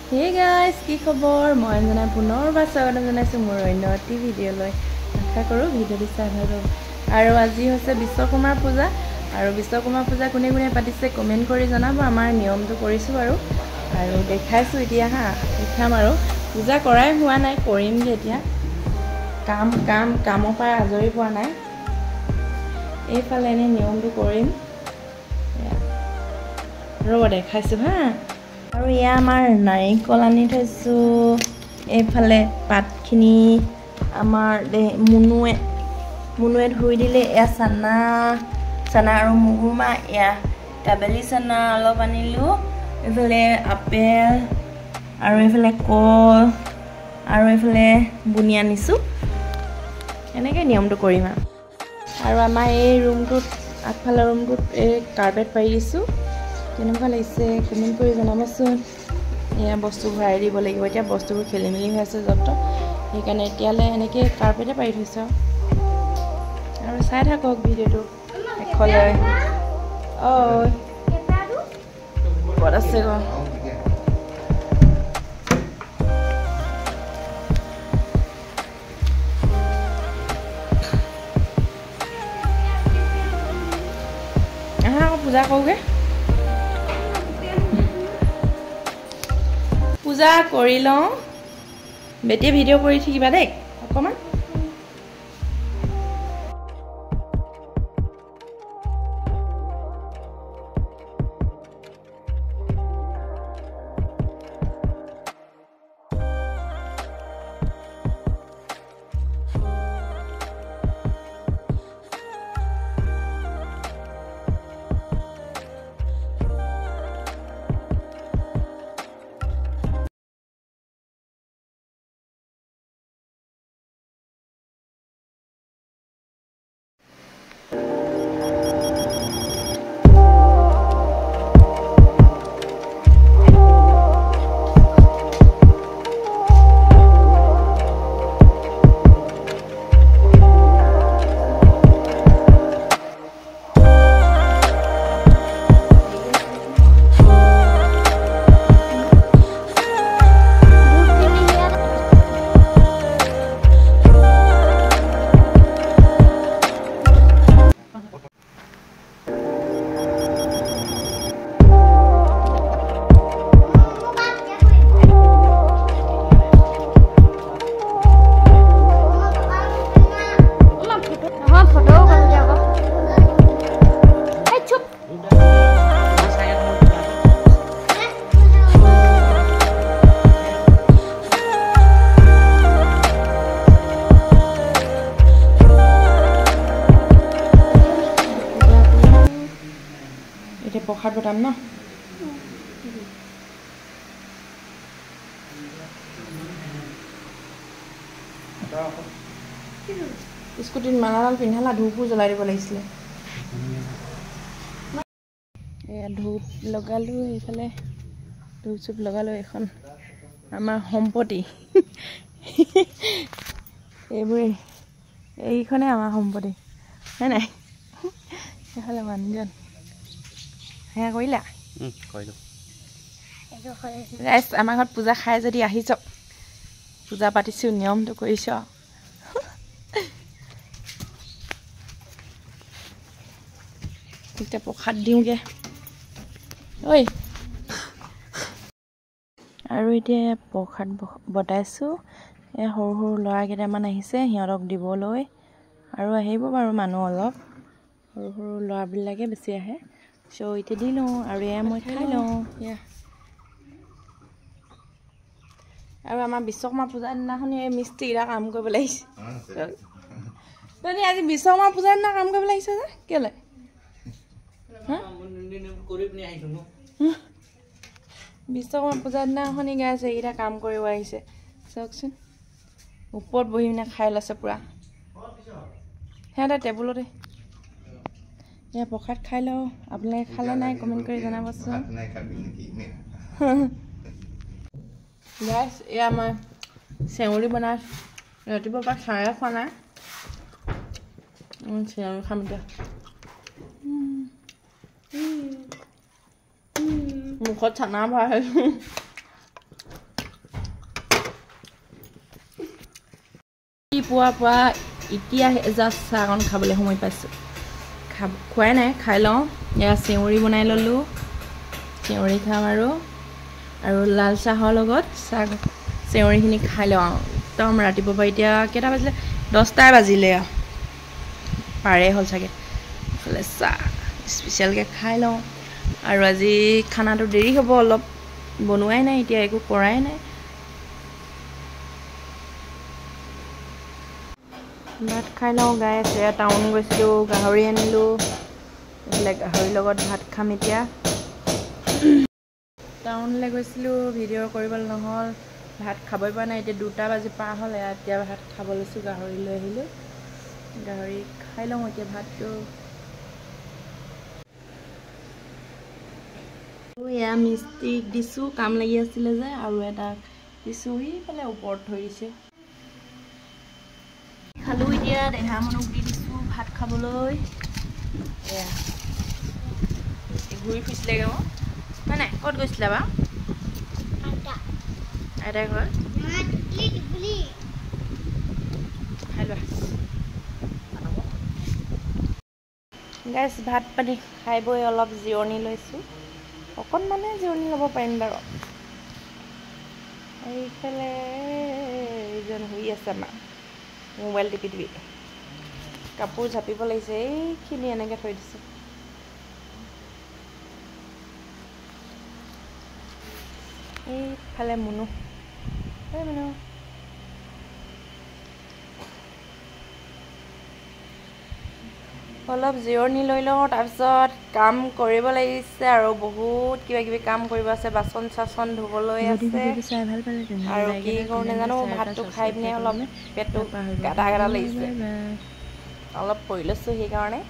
Hey guys, কি খবৰ? মই অঞ্জনা পুনৰবাৰ স্বাগতম জনাইছোঁ মোৰ অন্য এটি ভিডিঅ'লৈ। আশা কৰোঁ ভিডিঅ'টো চাই ভাল পাব। আৰু আজি হৈছে বিশ্বকৰ্মা পূজা আৰু বিশ্বকৰ্মা পূজা কোনে কোনে পাতিছে কমেণ্ট কৰি জনাব। আমাৰ নিয়মটো কৰিছোঁ আৰু দেখাইছোঁ এতিয়া দেখাম আৰু পূজা কৰাই হোৱা নাই, কৰিমগৈ এতিয়া। কামৰ পৰা আজৰি পোৱা নাই। এইফালে এনে নিয়মটো কৰিম ৰ'ব দেখাইছোঁ আৰু এয়া আমাৰ নাৰিকল আনি থৈছোঁ। এইফালে পাতখিনি আমাৰ মুনুৱে ধুই দিলে। এয়া চানা আৰু মুগুমা, এয়া কাবেলি চানা অলপ আনিলোঁ। এইফালে আপেল আৰু এইফালে কল আৰু এইফালে বুনিয়া আনিছোঁ। এনেকৈ নিয়মটো কৰিম আৰু আমাৰ এই ৰুমটোত আগফালৰ ৰুমটোত এই কাৰ্পেট পাৰি দিছোঁ। কেনেকুৱা লাগিছে কমেণ্ট কৰি জনাবচোন। এয়া বস্তু ভৰাই দিব লাগিব। এতিয়া বস্তুবোৰ খেলি মেলি হৈ আছে যত সেইকাৰণে এতিয়ালৈ এনেকৈ কাৰ্পেটে পাৰি থৈছোঁ আৰু চাই থাকক ভিডিঅ'টো শেষলৈ। ক'ত আছে গৈ আকৌ পূজা কৰোঁগৈ। পূজা কৰি লওঁ। বেটিয়ে ভিডিঅ' কৰি থাকিবা দেই অকণমান। এতিয়া প্ৰসাদ বটাম ন। স্কুটিত মালাডাল পিন্ধালা, ধূপো জ্বলাই দিব লাগিছিলে। এয়া ধূপ লগালোঁ, এইফালে ধূপ চুপ লগালোঁ। এখন আমাৰ সম্পত্তি এইখনে আমাৰ সম্পত্তি হয় নাই। এইফালে মানুহজন সেয়া কৰিলা। ৰাইজ আমাৰ ঘৰত পূজা খাই যদি আহিছ, পূজা পাতিছোঁ, নিয়মটো কৰিছ। এতিয়া প্ৰসাদ দিওঁগৈ ঐ। আৰু এতিয়া প্ৰসাদ বটাইছোঁ। এই সৰু সৰু ল'ৰা কেইটামান আহিছে, সিহঁতক দিবলৈ। আৰু আহিব বাৰু মানুহ অলপ, সৰু সৰু ল'ৰাবিলাকে বেছি আহে। চ' এতিয়া দি লওঁ আৰু এয়া মই খাই লওঁ। এয়া আৰু আমাৰ বিশ্বকৰ্মা পূজাৰ দিনাখনি এই মিস্ত্ৰীকেইটা কাম কৰিবলৈ আহিছে। তহঁতি আজি বিশ্বকৰ্মা পূজাৰ দিনা কাম কৰিবলৈ আহিছ যে কেলৈ? বিশ্বকৰ্মা পূজাৰ দিনাখনি গাইছে এইকেইটা কাম কৰিব আহিছে। চাওকচোন, ওপৰত বহি পিনে খাই লৈছে পূৰা। সিহঁতে টেবুলতে। এয়া প্ৰসাদ খাই লওঁ। আপোনালোকে খালে নাই কমেণ্ট কৰি জনাবচোন। গাইছ, এয়া মই চেউৰি বনাই ৰাতিপুৱাৰ পৰা চায়ে খোৱা নাই। চেউৰি খাম এতিয়া। মুখত চানা ভৰাই ৰাতিপুৱাৰ পৰা এতিয়া জাষ্ট চাহকণ খাবলৈ সময় পাইছোঁ খোৱাই নাই খাই লওঁ এয়া চেউৰি বনাই ল'লোঁ চেউৰি খাম আৰু লাল চাহৰ লগত চাহ চেউৰিখিনি খাই লওঁ একদম ৰাতিপুৱাৰ পৰা এতিয়া কেইটা বাজিলে 10টাই বাজিলে পাৰে হ'ল চাগে এইফালে চাহ স্পেচিয়েলকৈ খাই লওঁ আৰু আজি খানাটো দেৰি হ'ব অলপ বনোৱাই নাই এতিয়া একো কৰাই নাই ভাত খাই লওঁ গাই আছে টাউন গৈছিলোঁ গাহৰি আনিলোঁ এইফালে গাহৰিৰ লগত ভাত খাম এতিয়া টাউনলৈ গৈছিলোঁ ভিডিঅ' কৰিবলৈ নহ'ল ভাত খাবই পৰা নাই এতিয়া 2টা বাজি পাৰ হ'ল এতিয়া ভাত খাব লৈছোঁ গাহৰি লৈ আহিলোঁ গাহৰি খাই লওঁ এতিয়া ভাতটো এয়া মিস্ত্ৰীক দিছোঁ কাম লাগি আছিলে যে আৰু এটা দিছোঁ সিফালে ওপৰত থৈ দিছে খালোঁ এতিয়া দেহা মনক দি দিছোঁ ভাত খাবলৈ এয়া ঘূৰি ফুৰিছিলেগৈ নাই নাই ক'ত গৈছিলা বা আইতাৰ ঘৰ খাই লোৱা গাইছ ভাত পানী খাই বৈ অলপ জিৰণি লৈছোঁ অকণমানে জিৰণি ল'ব পাৰিম বাৰু এইফালে এইজন শুই আছে আমাৰ মোবাইল টিপি কাপোৰ জাপিব লাগিছে এইখিনি এনেকৈ থৈ দিছে এইফালে মুনু অলপ জিৰণি লৈ লওঁ তাৰপিছত কাম কৰিব লাগিছে আৰু বহুত কিবা কিবি কাম কৰিব আছে বাচন চাচন ধুবলৈ আছে আৰু কি কৰোঁ নাজানো ভাতটো খাই পিনে অলপ পেটটো গাদা লাগিছে অলপ পৰি লৈছোঁ সেইকাৰণে